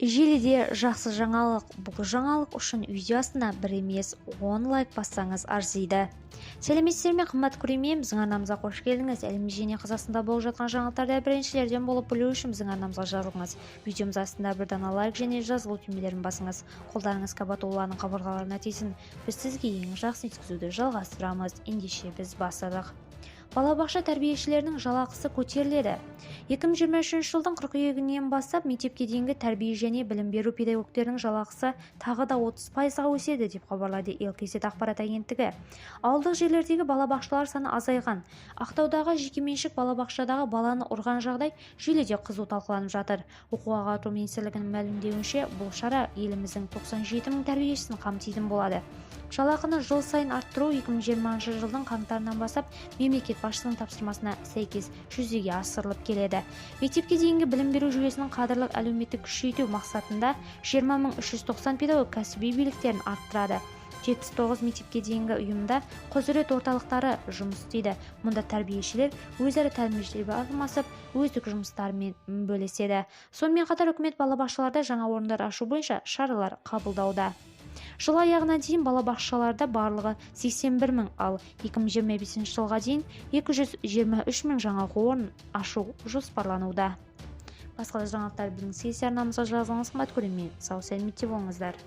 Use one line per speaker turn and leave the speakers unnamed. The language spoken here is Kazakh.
Желіде жақсы жаңалық. Бұл жаңалық үшін видео астына бір емес 10 лайк бассаңыз арзиды. Сәлеметсіздер ме, қымбат көрермен, біздің арнамызға қош келдіңіз. Әлемде және Қазақстанда болып жатқан жаңалықтарды біріншілерден болып білу үшін біздің арнамызға жазылыңыз. Видеомыз астында бір дана лайк және жазылу түймелерін басыңыз. Қолдарыңыз қабат олардың қабырғаларына тисін. Біз сізге ең жақсы жеткізуді жалғастырамыз. Ендеше біз бастадық. Балабақша тәрбиешілерінің жалақысы көтеріледі. 2023 жылдың қыркүйегінен бастап мектепке дейінгі тәрбие және білім беру педагогтерінің жалақысы тағы да 30%-ға өседі деп хабарлады ЛКЗ ақпарат агенттігі. Ауылдық жерлердегі балабақшалар саны азайған. Ақтаудағы жекеменшік балабақшадағы баланы ұрған жағдай желіде қызу талқыланып жатыр. Оқу-ағарту министрлігінің мәлімдеуінше, бұл шара еліміздің 97 мың тәрбиешісін қамтитын болады. Жалақыны жыл сайын арттыру 2020 жылдың қаңтарынан бастап мемлекет басшысының тапсырмасына сәйкес жүзеге асырылып келеді. Мектепке дейінгі білім беру жүйесінің кадрлық әлеуметтік күшейту мақсатында 20.390 педагог кәсіби біліктерін арттырады. 79 мектепке дейінгі ұйымда құзырет орталықтары жұмыс істейді. Мұнда тәрбиешілер өзара тәжірибе алмасып, өздік жұмыстарымен бөліседі. Сонымен қатар үкімет балабақшаларда жаңа орындар ашу бойынша шаралар қабылдауда. Жыл аяғына дейін балабақшаларда барлығы 81 мың, ал 2025 жылға дейін 223 мың жаңа орын ашу жоспарлануда. Басқа да жаңалықтар білгіңіз келсе арнамызға жазылыңыз. Қымбат көрермен, сау сәлеметте болыңыздар.